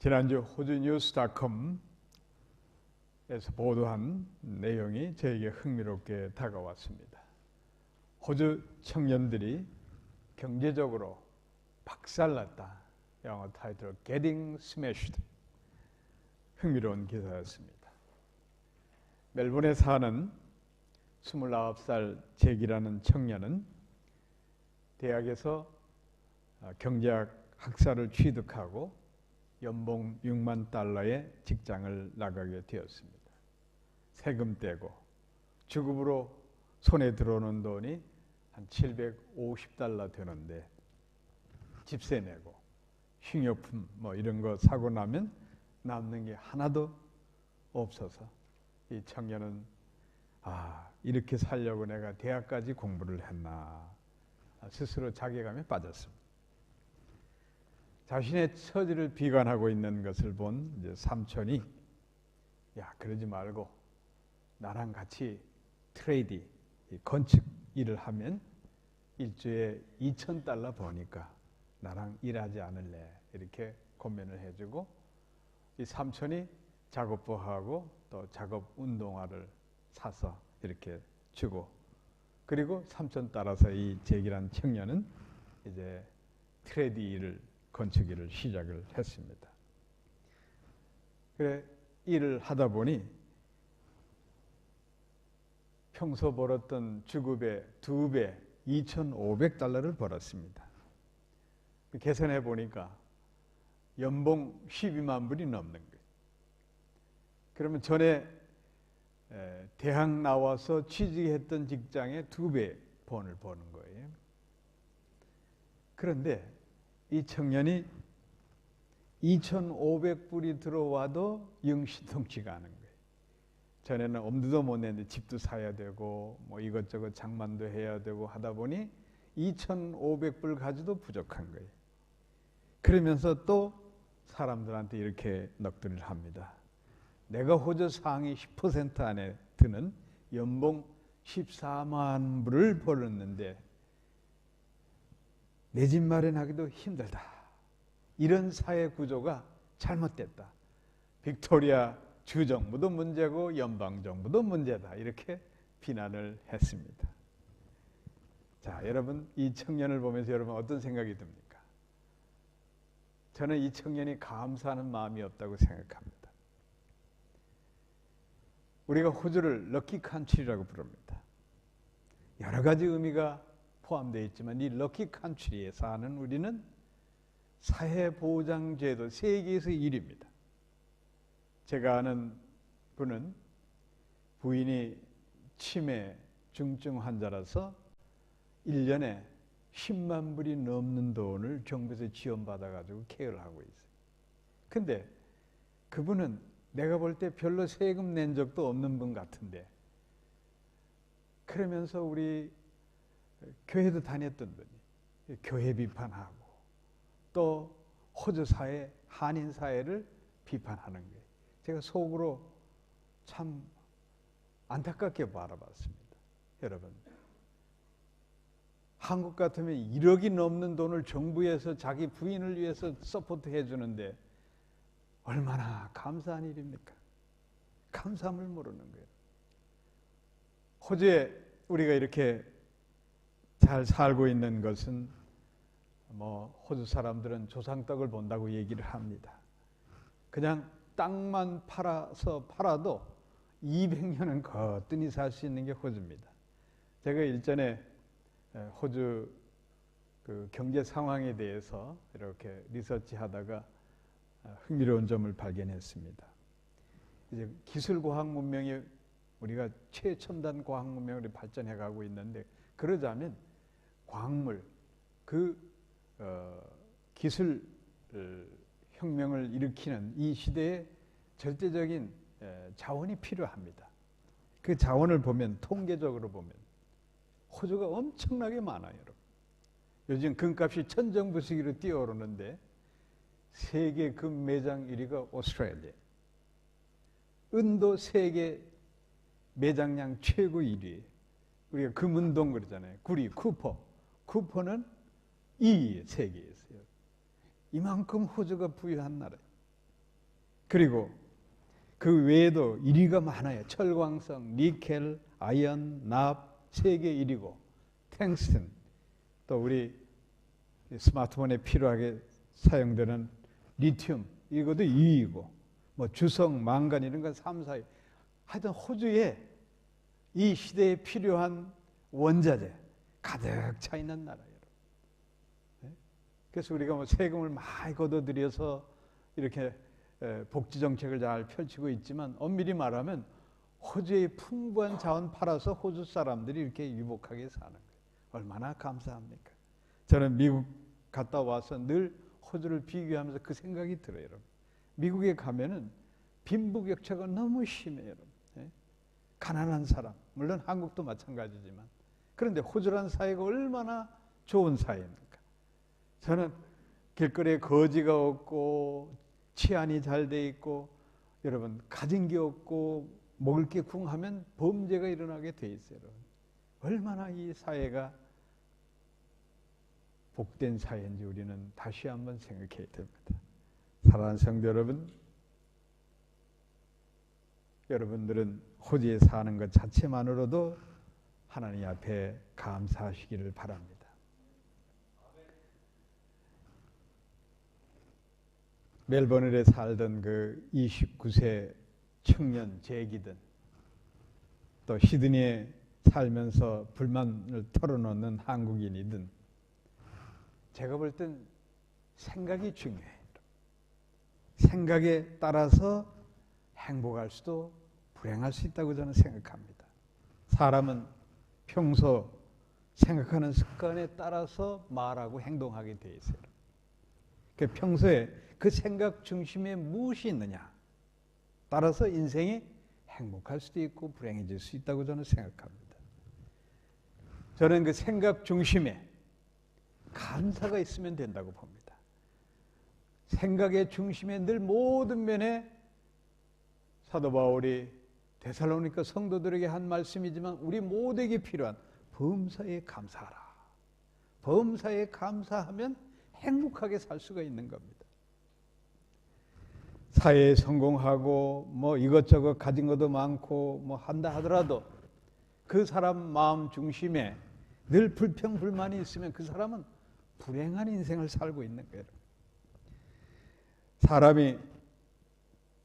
지난주 호주뉴스닷컴에서 보도한 내용이 저에게 흥미롭게 다가왔습니다. 호주 청년들이 경제적으로 박살났다. 영어 타이틀 Getting Smashed. 흥미로운 기사였습니다. 멜번에 사는 29살 잭이라는 청년은 대학에서 경제학 학사를 취득하고 연봉 6만 달러의 직장을 나가게 되었습니다. 세금 떼고 주급으로 손에 들어오는 돈이 한 750달러 되는데 집세 내고 식료품 이런 거 사고 나면 남는 게 하나도 없어서 이 청년은 이렇게 살려고 내가 대학까지 공부를 했나 스스로 자괴감에 빠졌습니다. 자신의 처지를 비관하고 있는 것을 본 이제 삼촌이 그러지 말고 나랑 같이 트레이디 건축 일을 하면 일주일에 2,000달러 버니까 나랑 일하지 않을래 이렇게 권면을 해주고 이 삼촌이 작업복하고 또 작업 운동화를 사서 이렇게 주고 그리고 삼촌 따라서 이 잭이란 청년은 이제 트레이디 일을 건축 일을 시작을 했습니다. 그래 일을 하다 보니 평소 벌었던 주급의 2배 2,500달러를 벌었습니다. 계산해 보니까 연봉 12만 불이 넘는 거예요. 그러면 전에 대학 나와서 취직했던 직장의 2배 돈을 버는 거예요. 그런데 이 청년이 2,500불이 들어와도 영신통치가 않은 거예요. 전에는 엄두도 못 냈는데 집도 사야 되고 이것저것 장만도 해야 되고 하다 보니 2,500불 가지도 부족한 거예요. 그러면서 또 사람들한테 이렇게 넋두리를 합니다. 내가 호주 상위 10% 안에 드는 연봉 14만 불을 벌었는데 내 집 마련하기도 힘들다. 이런 사회 구조가 잘못됐다. 빅토리아 주정부도 문제고 연방정부도 문제다. 이렇게 비난을 했습니다. 자, 여러분 이 청년을 보면서 여러분 어떤 생각이 듭니까? 저는 이 청년이 감사하는 마음이 없다고 생각합니다. 우리가 호주를 럭키 컨트리라고 부릅니다. 여러 가지 의미가 포함되어 있지만 이 럭키 컨트리에 사는 우리는 사회보장제도 세계에서 1위입니다. 제가 아는 분은 부인이 치매 중증 환자라서 1년에 10만 불이 넘는 돈을 정부에서 지원받아가지고 케어를 하고 있어요. 근데 그분은 내가 볼 때 별로 세금 낸 적도 없는 분 같은데 그러면서 우리 교회도 다녔던 분이 교회 비판하고 또 호주 사회, 한인 사회를 비판하는 거예요. 제가 속으로 참 안타깝게 바라봤습니다. 여러분, 한국 같으면 1억이 넘는 돈을 정부에서 자기 부인을 위해서 서포트 해주는데 얼마나 감사한 일입니까? 감사함을 모르는 거예요. 호주에 우리가 이렇게 잘 살고 있는 것은 호주 사람들은 조상 떡을 본다고 얘기를 합니다. 그냥 땅만 팔아도 200년은 거뜬히 살 수 있는 게 호주입니다. 제가 일전에 호주 그 경제 상황에 대해서 이렇게 리서치하다가 흥미로운 점을 발견했습니다. 이제 기술 과학 문명이 우리가 최첨단 과학 문명으로 발전해 가고 있는데 그러자면 광물, 기술 혁명을 일으키는 이 시대에 절대적인 자원이 필요합니다. 그 자원을 보면 통계적으로 보면 호주가 엄청나게 많아요. 여러분. 요즘 금값이 천정부수기로 뛰어오르는데 세계 금 매장 1위가 오스트레일리아, 은도 세계 매장량 최고 1위. 우리가 금은동 그러잖아요. 구리, 쿠퍼는 2위에 세계에서요. 이만큼 호주가 부유한 나라예요. 그리고 그 외에도 1위가 많아요. 철광석, 니켈, 아연, 납 세계 1위고 탱스텐, 또 우리 스마트폰에 필요하게 사용되는 리튬 이것도 2위고 뭐 주성, 망간 이런 건 3, 4위. 하여튼 호주에 이 시대에 필요한 원자재 가득 차 있는 나라예요. 그래서 우리가 뭐 세금을 많이 걷어들여서 이렇게 복지 정책을 잘 펼치고 있지만 엄밀히 말하면 호주의 풍부한 자원 팔아서 호주 사람들이 이렇게 유복하게 사는 거예요. 얼마나 감사합니까? 저는 미국 갔다 와서 늘 호주를 비교하면서 그 생각이 들어요. 여러분. 미국에 가면은 빈부격차가 너무 심해요. 여러분. 가난한 사람, 물론 한국도 마찬가지지만, 그런데 호주라는 사회가 얼마나 좋은 사회입니까? 저는 길거리에 거지가 없고 치안이 잘 돼 있고 여러분 가진 게 없고 먹을 게 궁하면 범죄가 일어나게 돼 있어요. 여러분. 얼마나 이 사회가 복된 사회인지 우리는 다시 한번 생각해야 됩니다. 사랑하는 성도 여러분, 여러분들은 호주에 사는 것 자체만으로도 하나님 앞에 감사하시기를 바랍니다. 멜버른에 살던 그 29세 청년 잭이든 또 시드니에 살면서 불만을 털어놓는 한국인이든 제가 볼 땐 생각이 중요해요. 생각에 따라서 행복할 수도 불행할 수 있다고 저는 생각합니다. 사람은 평소 생각하는 습관에 따라서 말하고 행동하게 돼 있어요. 그 평소에 그 생각 중심에 무엇이 있느냐 따라서 인생이 행복할 수도 있고 불행해질 수 있다고 저는 생각합니다. 저는 그 생각 중심에 감사가 있으면 된다고 봅니다. 생각의 중심에 늘 모든 면에 사도 바울이 데살로니가 성도들에게 한 말씀이지만 우리 모두에게 필요한 범사에 감사하라. 범사에 감사하면 행복하게 살 수가 있는 겁니다. 사회에 성공하고 뭐 이것저것 가진 것도 많고 뭐 한다 하더라도 그 사람 마음 중심에 늘 불평 불만이 있으면 그 사람은 불행한 인생을 살고 있는 거예요. 사람이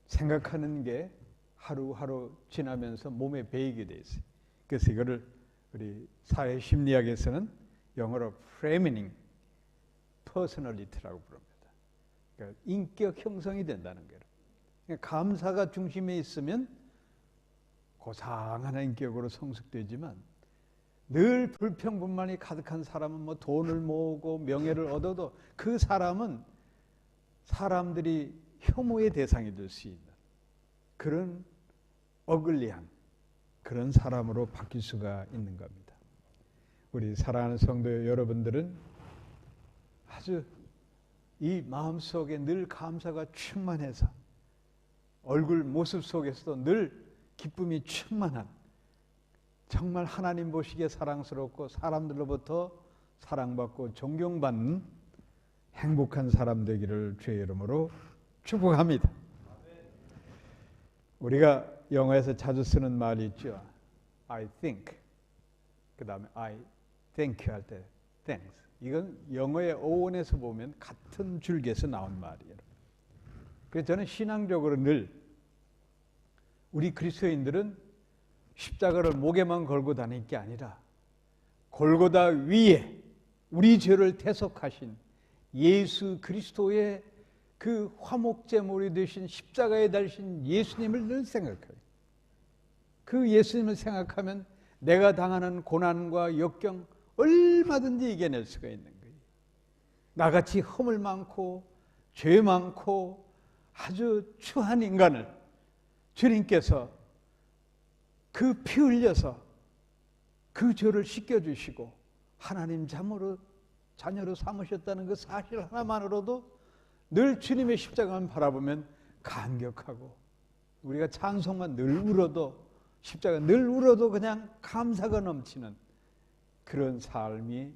생각하는 게 하루하루 지나면서 몸에 배이게 돼 있어요. 그래서 이거를 우리 사회 심리학에서는 영어로 framing personality라고 부릅니다. 그러니까 인격 형성이 된다는 거예요. 그러니까 감사가 중심에 있으면 고상한 인격으로 성숙되지만 늘 불평불만이 가득한 사람은 뭐 돈을 모으고 명예를 얻어도 그 사람은 사람들이 혐오의 대상이 될 수 있는 그런 어글리한 그런 사람으로 바뀔 수가 있는 겁니다. 우리 사랑하는 성도 여러분들은 아주 이 마음속에 늘 감사가 충만해서 얼굴 모습 속에서도 늘 기쁨이 충만한 정말 하나님 보시기에 사랑스럽고 사람들로부터 사랑받고 존경받는 행복한 사람 되기를 주의 이름으로 축복합니다. 우리가 영어에서 자주 쓰는 말이 있죠. I think. 그 다음에 I thank you 할 때 thanks. 이건 영어의 어원에서 보면 같은 줄기에서 나온 말이에요. 그래서 저는 신앙적으로 늘 우리 그리스도인들은 십자가를 목에만 걸고 다닐 게 아니라 골고다 위에 우리 죄를 대속하신 예수 그리스도의 그 화목제물이 되신 십자가에 달신 예수님을 늘 생각해요. 그 예수님을 생각하면 내가 당하는 고난과 역경 얼마든지 이겨낼 수가 있는 거예요. 나같이 허물 많고 죄 많고 아주 추한 인간을 주님께서 그 피 흘려서 그 죄를 씻겨주시고 하나님 자녀로 삼으셨다는 그 사실 하나만으로도 늘 주님의 십자가만 바라보면 감격하고 우리가 찬송만 늘 울어도 십자가 늘 울어도 그냥 감사가 넘치는 그런 삶이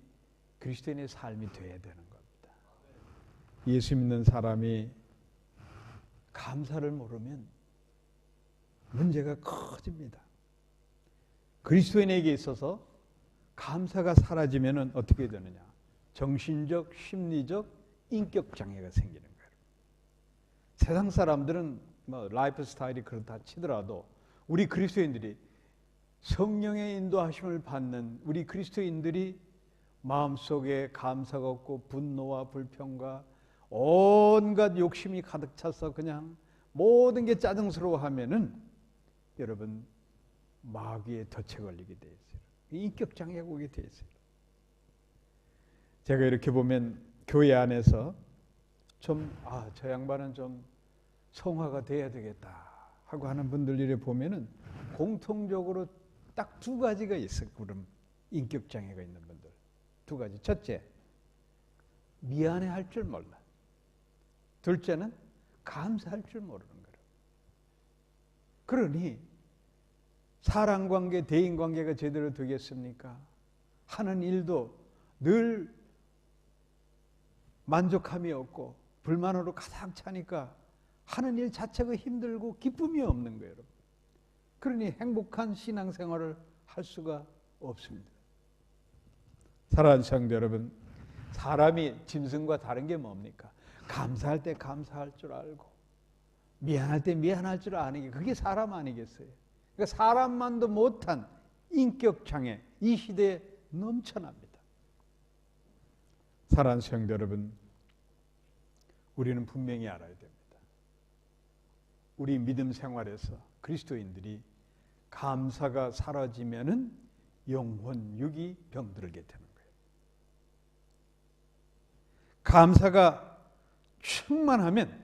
그리스도인의 삶이 되어야 되는 겁니다. 예수 믿는 사람이 감사를 모르면 문제가 커집니다. 그리스도인에게 있어서 감사가 사라지면 어떻게 되느냐? 정신적, 심리적, 인격 장애가 생기는 거예요. 세상 사람들은 라이프 스타일이 그렇다 치더라도 우리 그리스도인들이 성령의 인도하심을 받는 우리 그리스도인들이 마음속에 감사가 없고 분노와 불평과 온갖 욕심이 가득 차서 그냥 모든 게 짜증스러워하면은 여러분 마귀의 덫에 걸리게 돼 있어요. 인격 장애가 오게 돼 있어요. 제가 이렇게 보면 교회 안에서 좀 저 양반은 좀 성화가 돼야 되겠다 하고 하는 분들 이래 보면은 공통적으로 딱 두 가지가 있어요. 그럼 인격 장애가 있는 분들 두 가지. 첫째, 미안해할 줄 몰라. 둘째는 감사할 줄 모르는 거예요. 그러니 사람관계, 대인관계가 제대로 되겠습니까? 하는 일도 늘 만족함이 없고 불만으로 가득 차니까 하는 일 자체가 힘들고 기쁨이 없는 거예요. 그러니 행복한 신앙생활을 할 수가 없습니다. 사랑하는 성도 여러분, 사람이 짐승과 다른 게 뭡니까? 감사할 때 감사할 줄 알고 미안할 때 미안할 줄 아는 게 그게 사람 아니겠어요? 그러니까 사람만도 못한 인격 장애 이 시대에 넘쳐납니다. 사랑하는 성도 여러분, 우리는 분명히 알아야 됩니다. 우리 믿음 생활에서 그리스도인들이 감사가 사라지면은 영혼육이 병들게 되는 거예요. 감사가 충만하면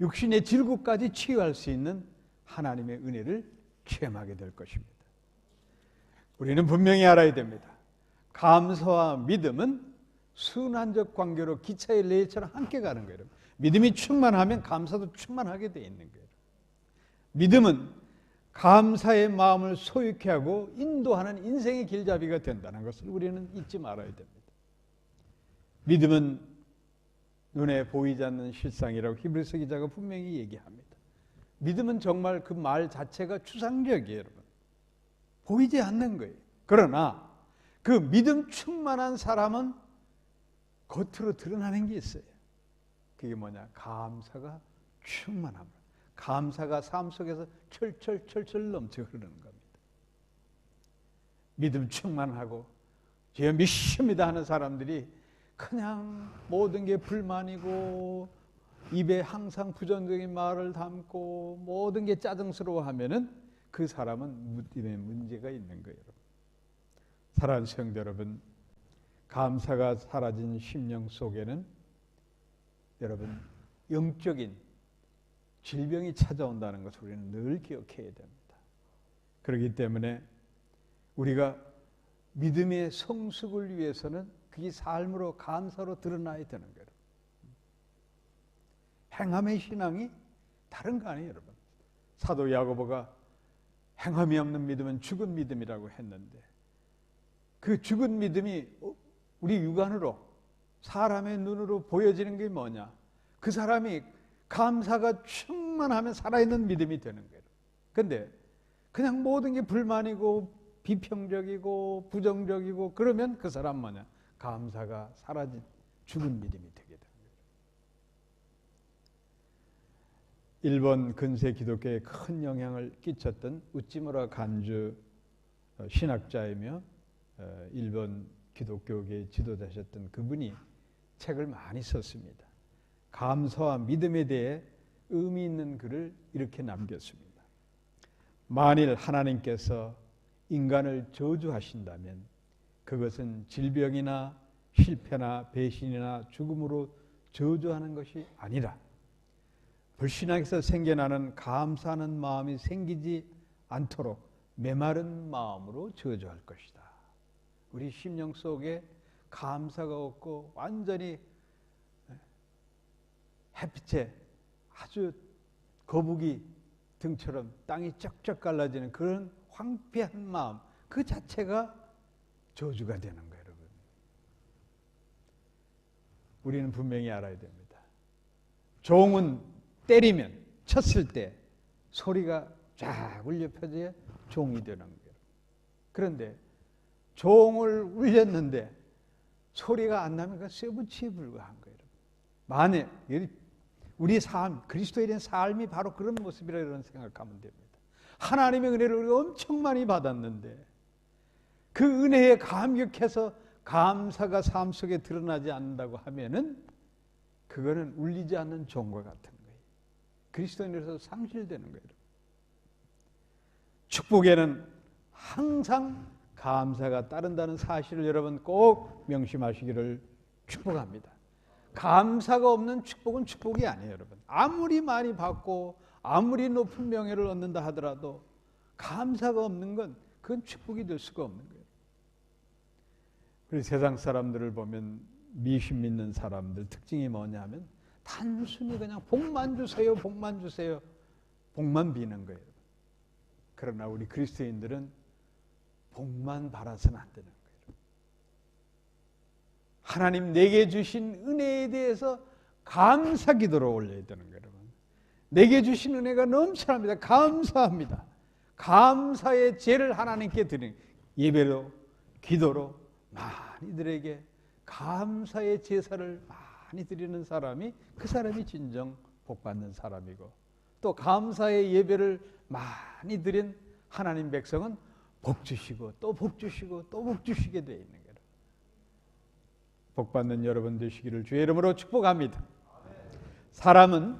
육신의 질구까지 치유할 수 있는 하나님의 은혜를 체험하게 될 것입니다. 우리는 분명히 알아야 됩니다. 감사와 믿음은 순환적 관계로 기차의 레일처럼 함께 가는 거예요. 믿음이 충만하면 감사도 충만하게 되어 있는 거예요. 믿음은 감사의 마음을 소유케 하고 인도하는 인생의 길잡이가 된다는 것을 우리는 잊지 말아야 됩니다. 믿음은 눈에 보이지 않는 실상이라고 히브리서 기자가 분명히 얘기합니다. 믿음은 정말 그 말 자체가 추상적이에요, 여러분. 보이지 않는 거예요. 그러나 그 믿음 충만한 사람은 겉으로 드러나는 게 있어요. 그게 뭐냐? 감사가 충만합니다. 감사가 삶 속에서 철철철철 넘쳐 흐르는 겁니다. 믿음 충만하고 주여 믿습니다 하는 사람들이 그냥 모든 게 불만이고 입에 항상 부정적인 말을 담고 모든 게 짜증스러워하면은 그 사람은 믿음에 문제가 있는 거예요. 사랑하는 성도 여러분, 감사가 사라진 심령 속에는 여러분 영적인 질병이 찾아온다는 것을 우리는 늘 기억해야 됩니다. 그렇기 때문에 우리가 믿음의 성숙을 위해서는 그게 삶으로 감사로 드러나야 되는 거예요. 행함의 신앙이 다른 거 아니에요, 여러분. 사도 야고보가 행함이 없는 믿음은 죽은 믿음이라고 했는데 그 죽은 믿음이 우리 육안으로 사람의 눈으로 보여지는 게 뭐냐? 그 사람이 감사가 충만하면 살아있는 믿음이 되는 거예요. 그런데 그냥 모든 게 불만이고 비평적이고 부정적이고 그러면 그 사람 뭐냐? 감사가 사라진 죽은 믿음이 되게 됩니다. 일본 근세 기독교에 큰 영향을 끼쳤던 우찌무라 간주 신학자이며 일본 기독교계의 지도자셨던 그분이 책을 많이 썼습니다. 감사와 믿음에 대해 의미 있는 글을 이렇게 남겼습니다. 만일 하나님께서 인간을 저주하신다면 그것은 질병이나 실패나 배신이나 죽음으로 저주하는 것이 아니라 불신앙에서 생겨나는 감사하는 마음이 생기지 않도록 메마른 마음으로 저주할 것이다. 우리 심령 속에 감사가 없고 완전히 햇빛에 아주 거북이 등처럼 땅이 쩍쩍 갈라지는 그런 황폐한 마음 그 자체가 저주가 되는 거예요, 여러분. 우리는 분명히 알아야 됩니다. 종은 때리면, 쳤을 때 소리가 쫙 울려 펴져야 종이 되는 거예요. 그런데 종을 울렸는데 소리가 안 나면 쇠붙이에 불과한 거예요. 만약 우리 삶, 그리스도인의 삶이 바로 그런 모습이라고 생각하면 됩니다. 하나님의 은혜를 우리가 엄청 많이 받았는데 그 은혜에 감격해서 감사가 삶 속에 드러나지 않는다고 하면은 그거는 울리지 않는 종과 같은 거예요. 그리스도인으로서 상실되는 거예요. 축복에는 항상 감사가 따른다는 사실을 여러분 꼭 명심하시기를 축복합니다. 감사가 없는 축복은 축복이 아니에요, 여러분. 아무리 많이 받고 아무리 높은 명예를 얻는다 하더라도 감사가 없는 건 그건 축복이 될 수가 없는 거예요. 그리고 세상 사람들을 보면 미신 믿는 사람들 특징이 뭐냐면 단순히 그냥 복만 주세요, 복만 주세요, 복만 비는 거예요. 그러나 우리 그리스도인들은 복만 바라서는 안 되는 거예요. 하나님 내게 주신 은혜에 대해서 감사 기도를 올려야 되는 거예요. 내게 주신 은혜가 넘쳐납니다. 감사합니다. 감사의 죄를 하나님께 드리는 예배로 기도로 많이들에게 감사의 제사를 많이 드리는 사람이 그 사람이 진정 복받는 사람이고 또 감사의 예배를 많이 드린 하나님 백성은 복 주시고 또 복 주시고 또 복 주시게 되어 있는 거예요. 복받는 여러분 되시기를 주의 이름으로 축복합니다. 사람은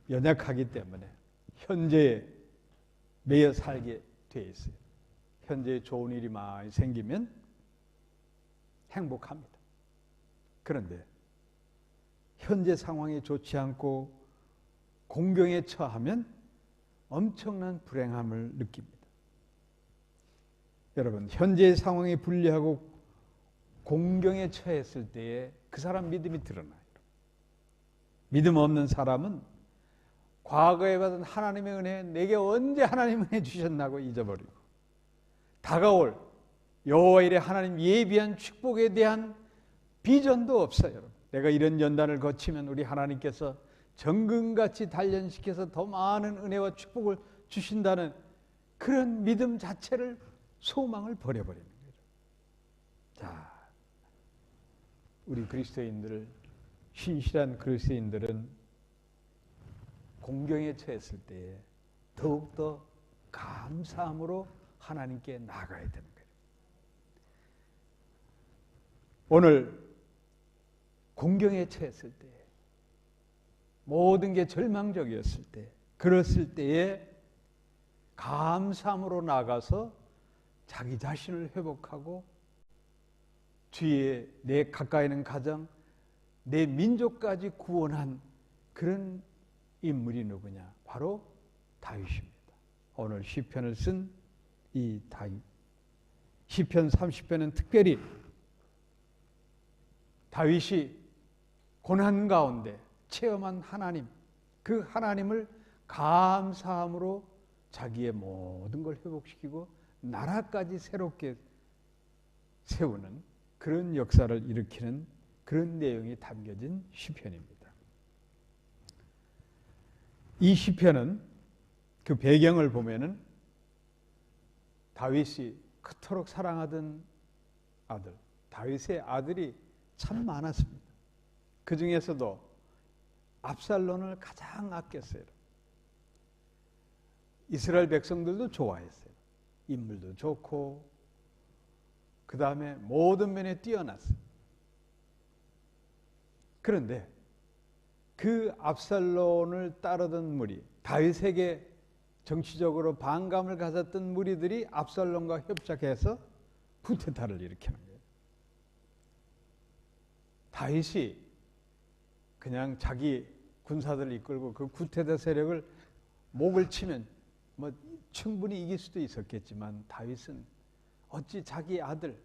연약하기 때문에 현재에 매여 살게 되어 있어요. 현재에 좋은 일이 많이 생기면 행복합니다. 그런데 현재 상황이 좋지 않고 공경에 처하면 엄청난 불행함을 느낍니다. 여러분, 현재의 상황이 불리하고 공경에 처했을 때에 그 사람 믿음이 드러나요. 믿음 없는 사람은 과거에 받은 하나님의 은혜, 내게 언제 하나님 은혜 주셨나고 잊어버리고 다가올 여호와 일에 하나님 예비한 축복에 대한 비전도 없어요. 내가 이런 연단을 거치면 우리 하나님께서 정금같이 단련시켜서 더 많은 은혜와 축복을 주신다는 그런 믿음 자체를 소망을 버려버리는 거죠. 자, 우리 그리스도인들, 신실한 그리스도인들은 공경에 처했을 때에 더욱더 감사함으로 하나님께 나아가야 되는 거예요. 오늘 공경에 처했을 때 모든 게 절망적이었을 때 그랬을 때에 감사함으로 나가서 자기 자신을 회복하고 뒤에 내 가까이 있는 가정, 내 민족까지 구원한 그런 인물이 누구냐? 바로 다윗입니다. 오늘 시편을 쓴 이 다윗. 시편 30편은 특별히 다윗이 고난 가운데 체험한 하나님, 그 하나님을 감사함으로 자기의 모든 걸 회복시키고 나라까지 새롭게 세우는 그런 역사를 일으키는 그런 내용이 담겨진 시편입니다. 이 시편은 그 배경을 보면은 다윗이 그토록 사랑하던 아들, 다윗의 아들이 참 많았습니다. 그 중에서도 압살론을 가장 아꼈어요. 이스라엘 백성들도 좋아했어요. 인물도 좋고 그 다음에 모든 면에 뛰어났어요. 그런데 그 압살론을 따르던 무리, 다윗에게 정치적으로 반감을 가졌던 무리들이 압살론과 협작해서 쿠데타를 일으키는 거예요. 다윗이 그냥 자기 군사들을 이끌고 그 쿠데타 세력을 목을 치면 뭐 충분히 이길 수도 있었겠지만 다윗은 어찌 자기 아들,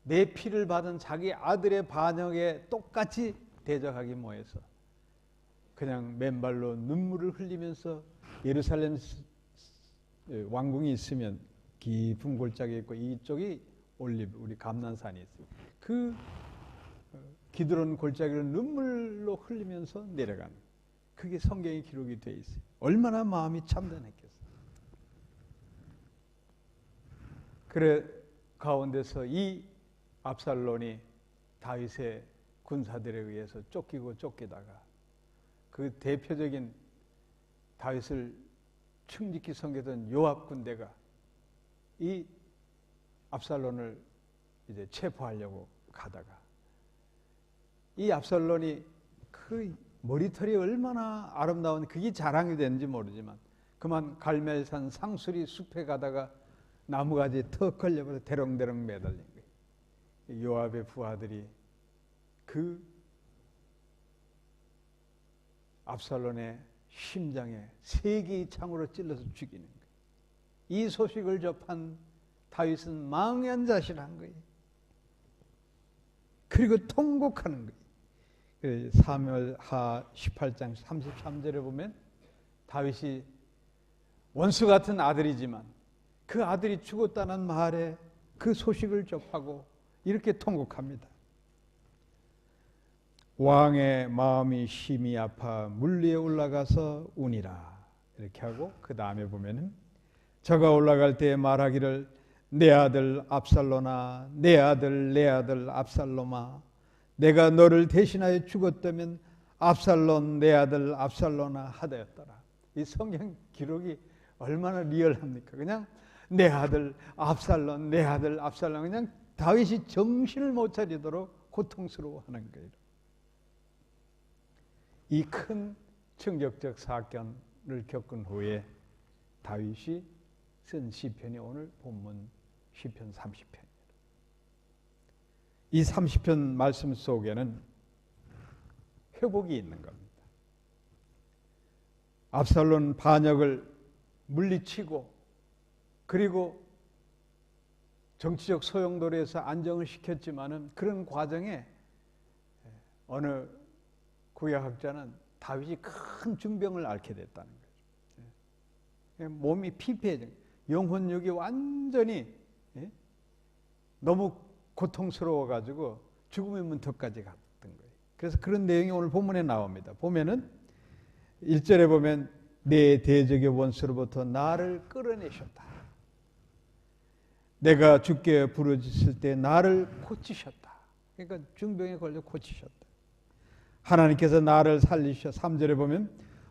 내 피를 받은 자기 아들의 반역에 똑같이 대적하기 뭐해서 그냥 맨발로 눈물을 흘리면서 예루살렘 왕궁이 있으면 깊은 골짜기에 있고 이쪽이 올리브 우리 감난산이 있어요. 그 기드론 골짜기를 눈물로 흘리면서 내려가는, 그게 성경에 기록이 되어 있어요. 얼마나 마음이 참담했겠어요. 그래 가운데서 이 압살론이 다윗의 군사들에 의해서 쫓기고 쫓기다가 그 대표적인 다윗을 충직히 섬기던 요압 군대가 이 압살론을 이제 체포하려고 가다가 이 압살론이 그 머리털이 얼마나 아름다운, 그게 자랑이 되는지 모르지만 그만 갈멜산 상수리 숲에 가다가 나무가지에 턱 걸려버려 대롱대롱 매달린 거예요. 요압의 부하들이 그 압살론의 심장에 3개의 창으로 찔러서 죽이는 거예요. 이 소식을 접한 다윗은 망연자실한 거예요. 그리고 통곡하는 거예요. 사무엘하 18장 33절에 보면 다윗이 원수 같은 아들이지만 그 아들이 죽었다는 말에 그 소식을 접하고 이렇게 통곡합니다. 왕의 마음이 심히 아파 물 위에 올라가서 우니라. 이렇게 하고 그 다음에 보면은 저가 올라갈 때 말하기를 내 아들 압살롬아, 내 아들 압살롬아, 내가 너를 대신하여 죽었다면 압살롬, 내 아들 압살롬아 하되었더라. 이 성경 기록이 얼마나 리얼합니까? 그냥 내 아들 압살롬, 내 아들 압살롬, 그냥 다윗이 정신을 못 차리도록 고통스러워하는 거예요. 이 큰 충격적 사건을 겪은 후에 다윗이 쓴 시편이 오늘 본문 시편 30편입니다. 이 30편 말씀 속에는 회복이 있는 겁니다. 압살롬 반역을 물리치고 그리고 정치적 소용돌이에서 안정을 시켰지만은 그런 과정에 어느 구약학자는 다윗이 큰 중병을 앓게 됐다는 거죠. 몸이 피폐해져, 영혼력이 완전히 너무 고통스러워가지고 죽음의 문턱까지 갔던 거예요. 그래서 그런 내용이 오늘 본문에 나옵니다. 보면은 1절에 보면 내 대적의 원수로부터 나를 끌어내셨다. 내가 죽게 부르짖을 때 나를 고치셨다. 그러니까 중병에 걸려 고치셨다. 하나님께서 나를 살리셔. 3절에 보면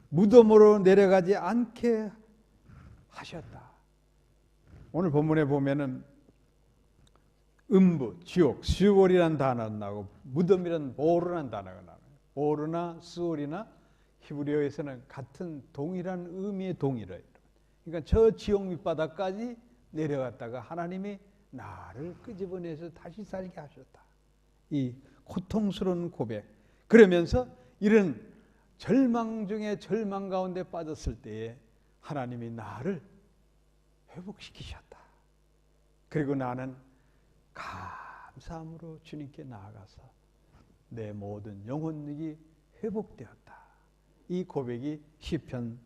무덤으로 내려가지 않게 하셨다. 오늘 본문에 보면은 음부, 지옥, 수월이라는 단어가 나오고 무덤이라는 보르라는 단어가 나와요. 보르나 수월이나 히브리어에서는 같은 동일한 의미의 동일어요. 그러니까 저 지옥 밑바닥까지 내려갔다가 하나님이 나를 끄집어내서 다시 살게 하셨다. 이 고통스러운 고백. 그러면서 이런 절망 중에 절망 가운데 빠졌을 때에 하나님이 나를 회복시키셨다. 그리고 나는 감사함으로 주님께 나아가서 내 모든 영혼력이 회복되었다. 이 고백이 시편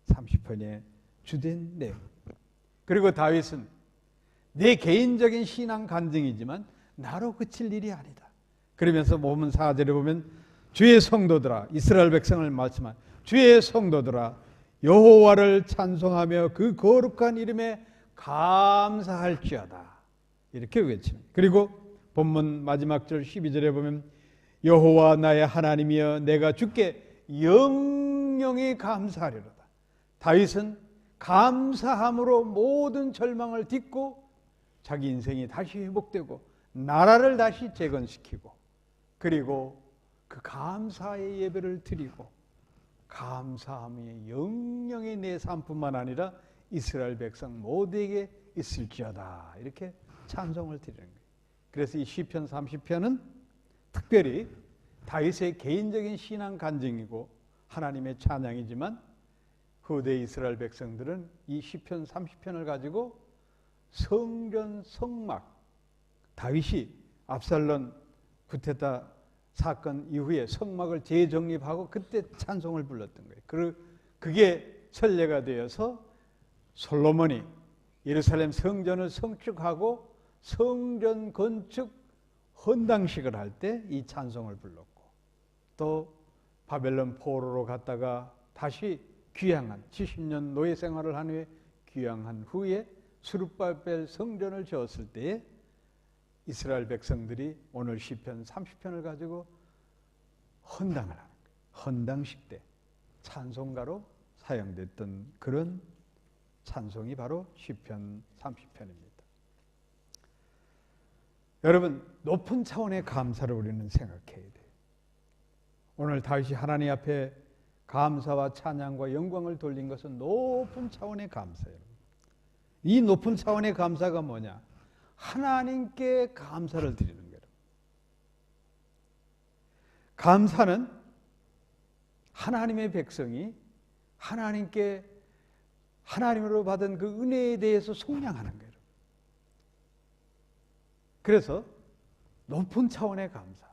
30편의 주된 내용. 그리고 다윗은 내 개인적인 신앙 간증이지만 나로 그칠 일이 아니다. 그러면서 본문 4절에 보면 주의 성도들아, 이스라엘 백성을 말씀한 주의 성도들아 여호와를 찬송하며 그 거룩한 이름에 감사할지어다. 이렇게 외칩니다. 그리고 본문 마지막 절 12절에 보면 여호와 나의 하나님이여 내가 주께 영영히 감사하리로다. 다윗은 감사함으로 모든 절망을 딛고 자기 인생이 다시 회복되고 나라를 다시 재건시키고 그리고 그 감사의 예배를 드리고 감사함이 영영히 내 삶뿐만 아니라 이스라엘 백성 모두에게 있을지어다. 이렇게 찬송을 드리는 거예요. 그래서 이 시편 30편은 특별히 다윗의 개인적인 신앙 간증이고 하나님의 찬양이지만 후대 이스라엘 백성들은 이 시편 30편을 가지고 성전 성막, 다윗이 압살롬 구테타 사건 이후에 성막을 재정립하고 그때 찬송을 불렀던 거예요. 그게 선례가 되어서 솔로몬이 예루살렘 성전을 성축하고 성전 건축 헌당식을 할 때 이 찬송을 불렀고, 또 바벨론 포로로 갔다가 다시 귀향한 70년 노예 생활을 한 후에 귀향한 후에 스룹바벨 성전을 지었을 때에 이스라엘 백성들이 오늘 시편 30편을 가지고 헌당을 하는 거예요. 헌당식 때 찬송가로 사용됐던 그런 찬송이 바로 시편 30편입니다. 여러분, 높은 차원의 감사를 우리는 생각해야 돼요. 오늘 다윗이 하나님 앞에 감사와 찬양과 영광을 돌린 것은 높은 차원의 감사예요. 이 높은 차원의 감사가 뭐냐? 하나님께 감사를 드리는 거예요. 감사는 하나님의 백성이 하나님께 하나님으로 받은 그 은혜에 대해서 속량하는 거예요. 그래서 높은 차원의 감사,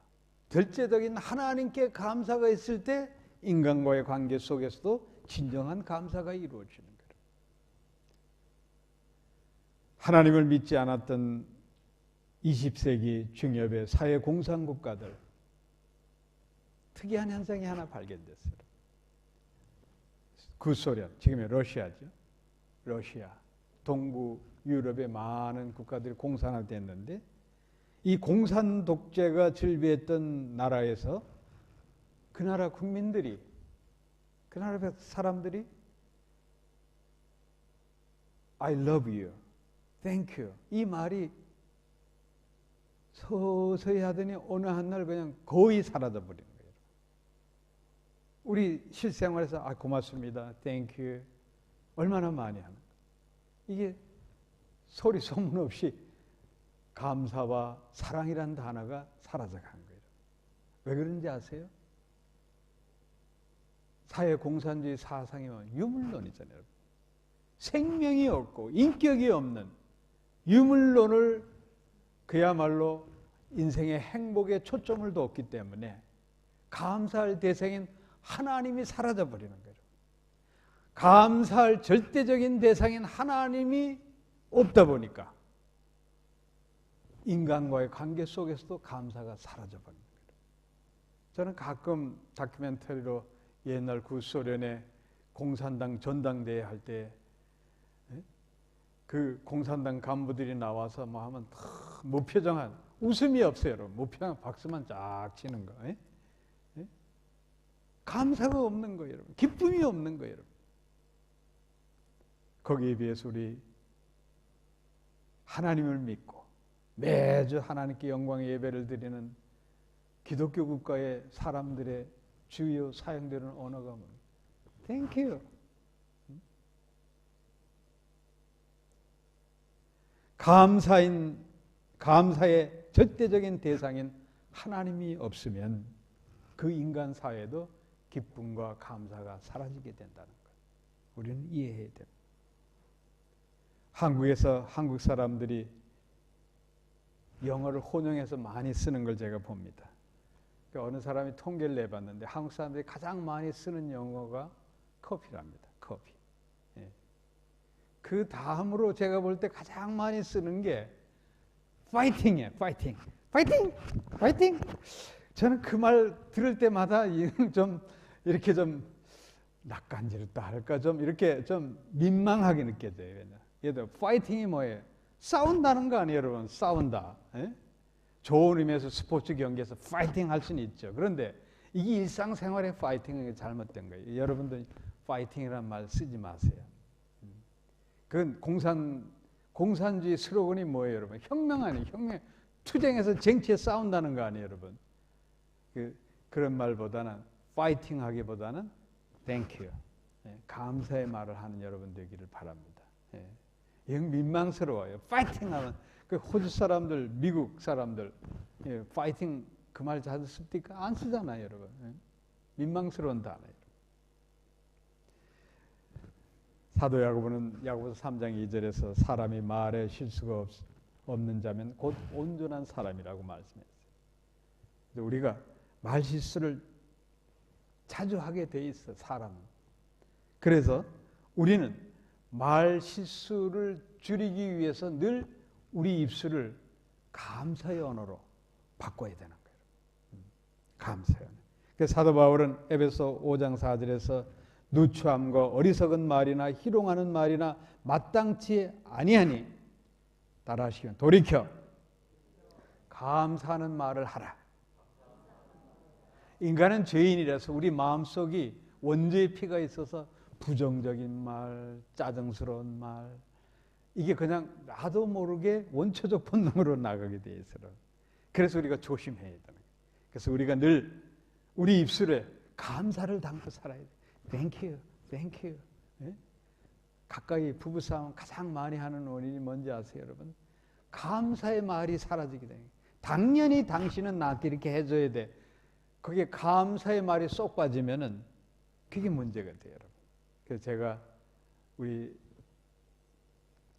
절제적인 하나님께 감사가 있을 때 인간과의 관계 속에서도 진정한 감사가 이루어지는 거예요. 하나님을 믿지 않았던 20세기 중엽의 사회공산국가들, 특이한 현상이 하나 발견됐어요. 구소련, 지금의 러시아죠. 러시아, 동부 유럽의 많은 국가들이 공산화됐는데 이 공산 독재가 즐비했던 나라에서 그 나라 국민들이, 그 나라 사람들이 I love you, thank you 이 말이 서서히 하더니 어느 한날 그냥 거의 사라져버리는 거예요. 우리 실생활에서 고맙습니다, thank you 얼마나 많이 하는 거예요. 이게 소리 소문 없이 감사와 사랑이라는 단어가 사라져간 거예요. 왜 그런지 아세요? 사회공산주의 사상이 유물론이잖아요. 생명이 없고 인격이 없는 유물론을 그야말로 인생의 행복에 초점을 뒀기 때문에 감사할 대상인 하나님이 사라져버리는 거예요. 감사할 절대적인 대상인 하나님이 없다 보니까 인간과의 관계 속에서도 감사가 사라져버리는 거예요. 저는 가끔 다큐멘터리로 옛날 구소련의 공산당 전당대회 할 때 그 공산당 간부들이 나와서 뭐 하면 무표정한, 웃음이 없어요. 여러분. 무표정한 박수만 쫙 치는 거. 감사가 없는 거예요. 여러분. 기쁨이 없는 거예요. 여러분. 거기에 비해서 우리 하나님을 믿고 매주 하나님께 영광의 예배를 드리는 기독교 국가의 사람들의 주요 사용되는 언어가 뭡니까? Thank you. 감사의 절대적인 대상인 하나님이 없으면 그 인간 사회도 기쁨과 감사가 사라지게 된다는 것. 우리는 이해해야 됩니다. 한국에서 한국 사람들이 영어를 혼용해서 많이 쓰는 걸 제가 봅니다. 그러니까 어느 사람이 통계를 내봤는데 한국 사람들이 가장 많이 쓰는 영어가 커피랍니다. 커피. 예. 그 다음으로 제가 볼 때 가장 많이 쓰는 게 파이팅이에요. 파이팅. 파이팅! 파이팅! 저는 그 말 들을 때마다 좀 이렇게 좀 낯간지럽다 할까, 좀 이렇게 좀 민망하게 느껴져요. 얘도 파이팅이 뭐예요? 싸운다는 거 아니에요, 여러분? 싸운다. 예? 좋은 의미에서 스포츠 경기에서 파이팅 할 수는 있죠. 그런데 이게 일상생활의 파이팅은 잘못된 거예요. 여러분들 파이팅이라는 말 쓰지 마세요. 그건 공산주의 슬로건이 뭐예요, 여러분? 혁명 아니에요. 혁명. 투쟁해서 쟁취에 싸운다는 거 아니에요, 여러분? 그런 말보다는 파이팅 하기보다는 thank you. 예, 감사의 말을 하는 여러분 되기를 바랍니다. 예. 영 민망스러워요. 파이팅 하면 그 호주 사람들, 미국 사람들 예, 파이팅 그 말 자주 씁니까? 안 쓰잖아요, 여러분. 예. 민망스러운 단어예요. 사도 야고보는 야고보서 3장 2절에서 사람이 말에 실수가 없는 자면 곧 온전한 사람이라고 말씀했어요. 우리가 말 실수를 자주 하게 돼 있어, 사람은. 그래서 우리는 말 실수를 줄이기 위해서 늘 우리 입술을 감사의 언어로, 바꿔야 되는 거예요. 감사해요. 그래서 사도 바울은 에베소 5장 4절에서 누추함과 어리석은 말이나 희롱하는 말이나 마땅치 아니하니 따라하시면 돌이켜 감사하는 말을 하라. 인간은 죄인이라서 우리 마음속이 원죄의 피가 있어서 부정적인 말, 짜증스러운 말, 이게 그냥 나도 모르게 원초적 본능으로 나가게 돼 있어요. 그래서 우리가 조심해야 되는 거예요. 그래서 우리가 늘 우리 입술에 감사를 담고 살아야 돼요. Thank you, thank you. 예? 가까이 부부싸움 가장 많이 하는 원인이 뭔지 아세요, 여러분? 감사의 말이 사라지게 돼요. 당연히 당신은 나한테 이렇게 해줘야 돼. 그게 감사의 말이 쏙 빠지면은 그게 문제가 돼요, 여러분. 그래서 제가 우리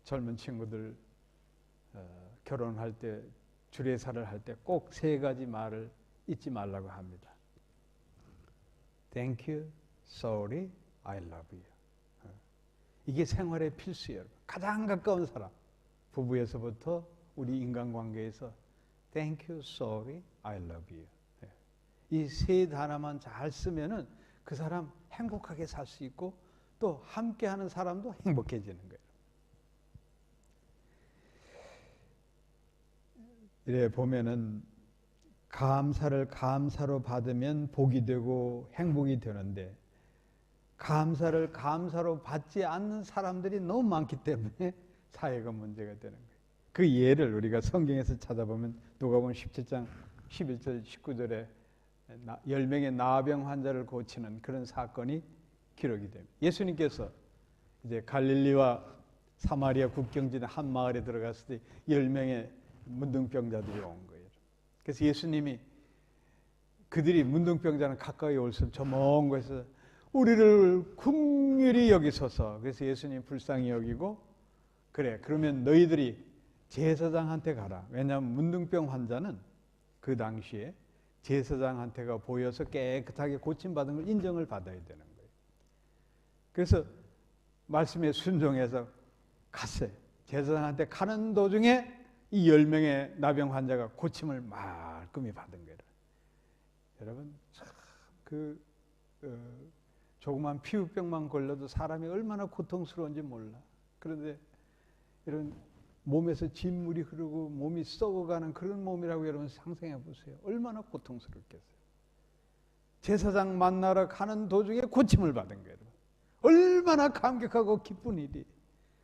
젊은 친구들 결혼할 때 주례사를 할 때 꼭 3가지 말을 잊지 말라고 합니다. Thank you, sorry, I love you. 이게 생활의 필수예요. 가장 가까운 사람, 부부에서부터 우리 인간관계에서 Thank you, sorry, I love you. 이 3 단어만 잘 쓰면은 그 사람 행복하게 살 수 있고 또 함께하는 사람도 행복해지는 거예요. 이래 보면은 감사를 감사로 받으면 복이 되고 행복이 되는데 감사를 감사로 받지 않는 사람들이 너무 많기 때문에 사회가 문제가 되는 거예요. 그 예를 우리가 성경에서 찾아보면 누가복음 17장 11절 19절에 10명의 나병 환자를 고치는 그런 사건이 기록이 됩니다. 예수님께서 이제 갈릴리와 사마리아 국경지대 한 마을에 들어갔을 때 10명의 문둥병자들이 온 거예요. 그래서 예수님이 그들이 문둥병자는 가까이 올수록 저 먼 곳에서 우리를 긍휼히 여기소서. 그래서 예수님 불쌍히 여기고 그래 그러면 너희들이 제사장한테 가라. 왜냐하면 문둥병 환자는 그 당시에 제사장한테가 보여서 깨끗하게 고침받은 걸 인정을 받아야 되는 거예요. 그래서 말씀에 순종해서 갔어요. 제사장한테 가는 도중에 이 10명의 나병 환자가 고침을 말끔히 받은 거예요. 여러분 조그만 피부병만 걸려도 사람이 얼마나 고통스러운지 몰라. 그런데 이런 몸에서 진물이 흐르고 몸이 썩어가는 그런 몸이라고 여러분 상상해 보세요. 얼마나 고통스럽겠어요. 제사장 만나러 가는 도중에 고침을 받은 거예요. 얼마나 감격하고 기쁜 일이.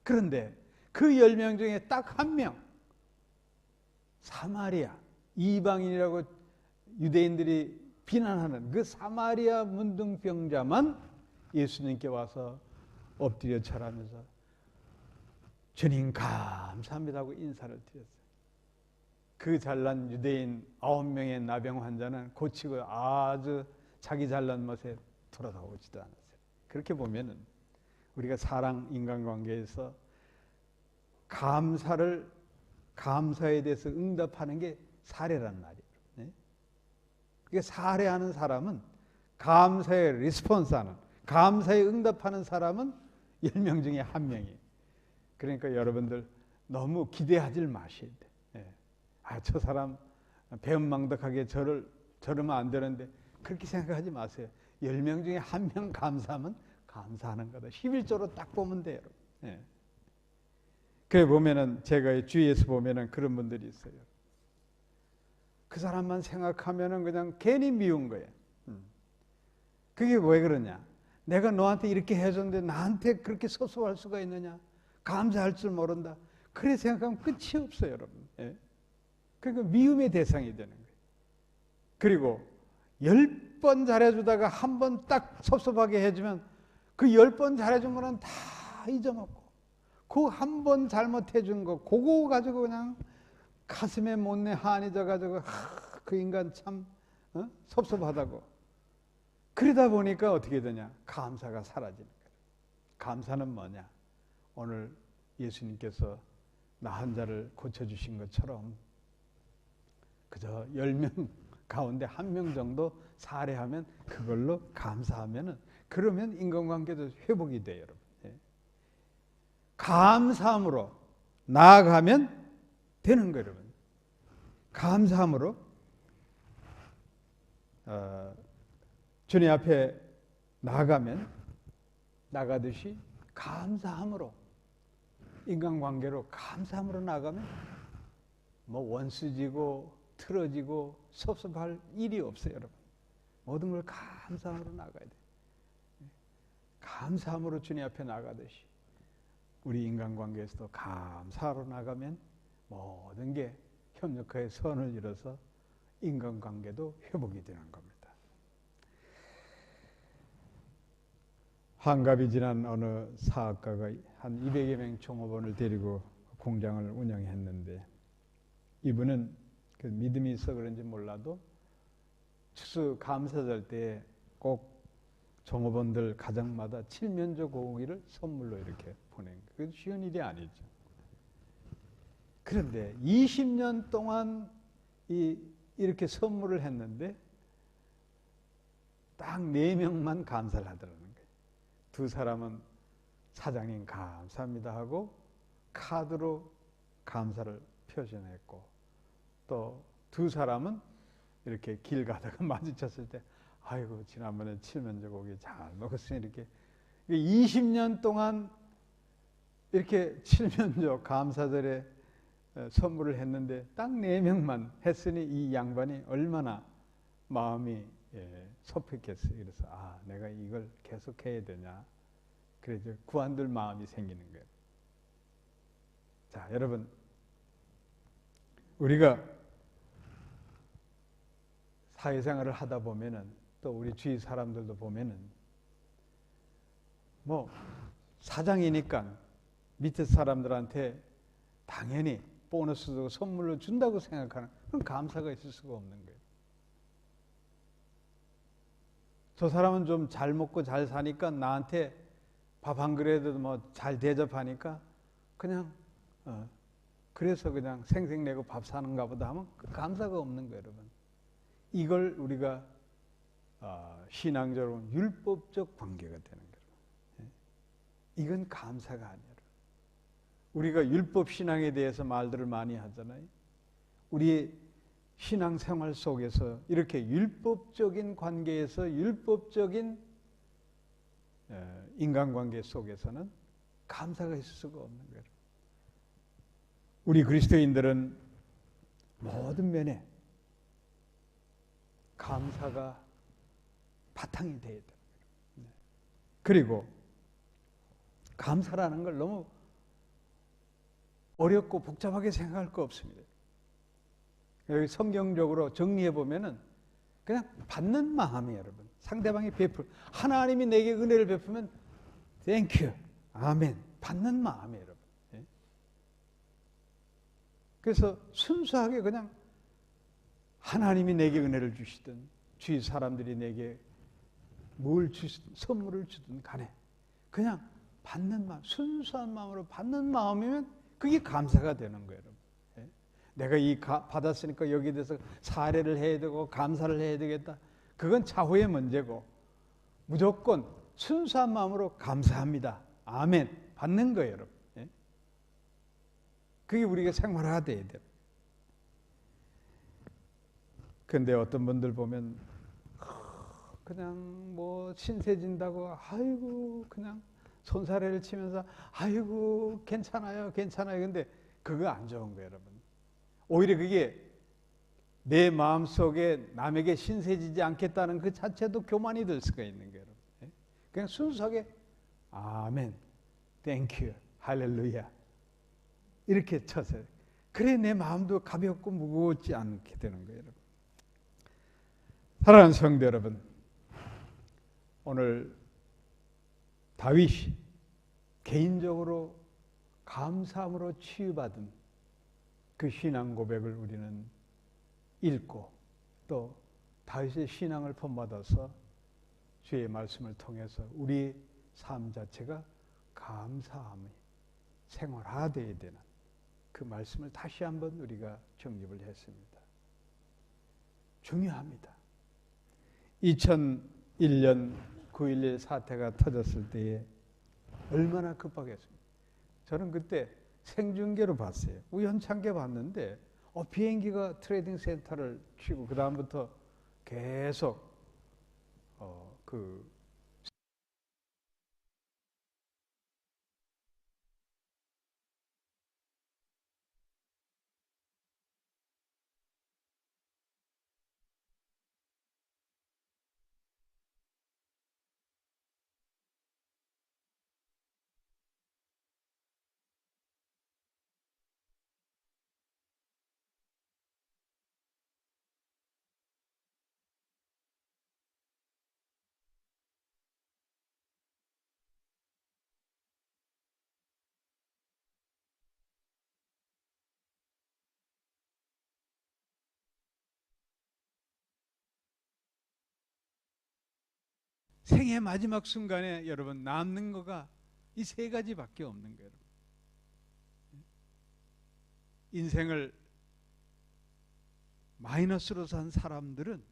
그런데 그 10명 중에 딱 한 명, 사마리아, 이방인이라고 유대인들이 비난하는 그 사마리아 문둥병자만 예수님께 와서 엎드려 절하면서 주님 감사합니다 하고 인사를 드렸어요. 그 잘난 유대인 9명의 나병 환자는 고치고 아주 자기 잘난 멋에 돌아오지도 않았어요. 그렇게 보면은 우리가 사랑 인간관계에서 감사에 대해서 응답하는 게 사례란 말이에요. 네? 그게 사례하는 사람은 감사에 리스폰스하는 감사에 응답하는 사람은 10명 중에 1명이에요. 그러니까 여러분들 너무 기대하지 마셔야 돼. 예. 저 사람 배은망덕하게 저러면 안 되는데 그렇게 생각하지 마세요. 10명 중에 1명 감사하면 감사하는 거다. 11조로 딱 보면 돼요. 예. 그래 보면은 제가 주위에서 보면은 그런 분들이 있어요. 그 사람만 생각하면은 그냥 괜히 미운 거예요. 그게 왜 그러냐? 내가 너한테 이렇게 해줬는데 나한테 그렇게 섭섭할 수가 있느냐? 감사할 줄 모른다. 그래 생각하면 끝이 없어요, 여러분. 예? 그러니까 미움의 대상이 되는 거예요. 그리고 10번 잘해주다가 한 번 딱 섭섭하게 해주면 그 10번 잘해준 거는 다 잊어먹고 그 한 번 잘못해준 거 그거 가지고 그냥 가슴에 못내 한이 져가지고 그 인간 참 섭섭하다고. 그러다 보니까 어떻게 되냐? 감사가 사라지는 거예요. 감사는 뭐냐? 오늘 예수님께서 나 환자를 고쳐주신 것처럼 그저 10명 가운데 1명 정도 살해하면 그걸로 감사하면은 그러면 인간관계도 회복이 돼요, 여러분. 예. 감사함으로 나아가면 되는 거예요, 여러분. 감사함으로 주님 앞에 나가듯이 감사함으로, 인간관계로 감사함으로 나가면 뭐 원수지고 틀어지고 섭섭할 일이 없어요, 여러분. 모든 걸 감사함으로 나가야 돼요. 감사함으로 주님 앞에 나가듯이 우리 인간관계에서도 감사하러 나가면 모든 게 협력하여 선을 이뤄서 인간관계도 회복이 되는 겁니다. 환갑이 지난 어느 사업가가 한 200여 명 종업원을 데리고 공장을 운영했는데, 이분은 그 믿음이 있어 그런지 몰라도 추수 감사절 때 꼭 종업원들 가정마다 칠면조 고기를 선물로 이렇게 보낸 거예요. 그게 쉬운 일이 아니죠. 그런데 20년 동안 이렇게 선물을 했는데 딱 4명만 감사를 하더라는 거예요. 두 사람은 사장님 감사합니다 하고 카드로 감사를 표현했고, 또 두 사람은 이렇게 길 가다가 마주쳤을 때 아이고 지난번에 칠면조 고기 잘 먹었으니 이렇게 20년 동안 이렇게 칠면조 감사절에 선물을 했는데 딱 4명만 했으니 이 양반이 얼마나 마음이 섭했겠어요. 그래서 내가 이걸 계속 해야 되냐, 그래서 구한들 마음이 생기는 거예요. 자, 여러분, 우리가 사회생활을 하다 보면은, 또 우리 주위 사람들도 보면은, 뭐 사장이니까 밑에 사람들한테 당연히 보너스도 선물로 준다고 생각하는, 그런 감사가 있을 수가 없는 거예요. 저 사람은 좀 잘 먹고 잘 사니까 나한테 밥 한 그릇에도 뭐 잘 대접하니까 그냥 그래서 그냥 생색내고 밥 사는가 보다 하면 그 감사가 없는 거예요, 여러분. 이걸 우리가 신앙적으로 율법적 관계가 되는 거예요. 이건 감사가 아니에요. 우리가 율법 신앙에 대해서 말들을 많이 하잖아요. 우리의 신앙생활 속에서 이렇게 율법적인 관계에서, 율법적인 인간관계 속에서는 감사가 있을 수가 없는 거예요. 우리 그리스도인들은 모든 면에 감사가 바탕이 되어야 됩니다. 그리고 감사라는 걸 너무 어렵고 복잡하게 생각할 거 없습니다. 여기 성경적으로 정리해 보면은 그냥 받는 마음이에요, 여러분. 상대방이 하나님이 내게 은혜를 베푸면 땡큐, 아멘, 받는 마음이에요, 여러분. 그래서 순수하게 그냥 하나님이 내게 은혜를 주시든 주위 사람들이 내게 뭘 주시든 선물을 주든 간에 그냥 받는 마음, 순수한 마음으로 받는 마음이면 그게 감사가 되는 거예요, 여러분. 내가 받았으니까 여기에 대해서 사례를 해야 되고 감사를 해야 되겠다. 그건 차후의 문제고, 무조건 순수한 마음으로 감사합니다, 아멘, 받는 거예요, 여러분. 그게 우리가 생활화가 돼야 돼요. 그런데 어떤 분들 보면 그냥 뭐 신세진다고 아이고 그냥 손사래를 치면서 아이고 괜찮아요, 괜찮아요. 근데 그거 안 좋은 거예요, 여러분. 오히려 그게 내 마음속에 남에게 신세지지 않겠다는 그 자체도 교만이 될 수가 있는 거예요, 여러분. 그냥 순수하게 아멘, 땡큐, 할렐루야 이렇게 쳐서, 그래 내 마음도 가볍고 무거워지지 않게 되는 거예요, 여러분. 사랑하는 성도 여러분, 오늘 다윗이 개인적으로 감사함으로 치유받은 그 신앙 고백을 우리는 읽고, 또 다윗의 신앙을 본받아서 주의 말씀을 통해서 우리 삶 자체가 감사함이 생활화되어야 되는 그 말씀을 다시 한번 우리가 정립을 했습니다. 중요합니다. 2001년 9.11 사태가 터졌을 때에 얼마나 급하겠습니까? 저는 그때 생중계로 봤어요. 우연찮게 봤는데 비행기가 트레이딩 센터를 치고 그 다음부터 계속 그 생의 마지막 순간에 여러분 남는 거가 이 세 가지밖에 없는 거예요. 여러분. 인생을 마이너스로 산 사람들은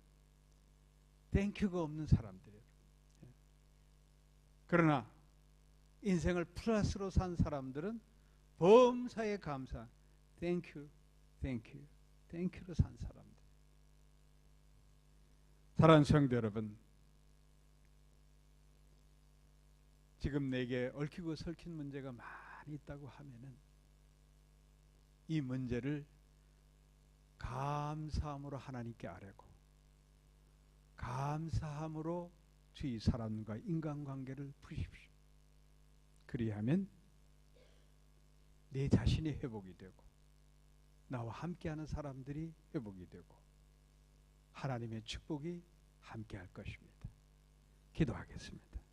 땡큐가 없는 사람들이에요. 그러나 인생을 플러스로 산 사람들은 범사에 감사, 땡큐, 땡큐, 땡큐로 산 사람들. 사랑하는 성도 여러분, 지금 내게 얽히고 설킨 문제가 많이 있다고 하면은 이 문제를 감사함으로 하나님께 아뢰고 감사함으로 주위 사람과 인간관계를 푸십시오. 그리하면 내 자신이 회복이 되고 나와 함께하는 사람들이 회복이 되고 하나님의 축복이 함께할 것입니다. 기도하겠습니다.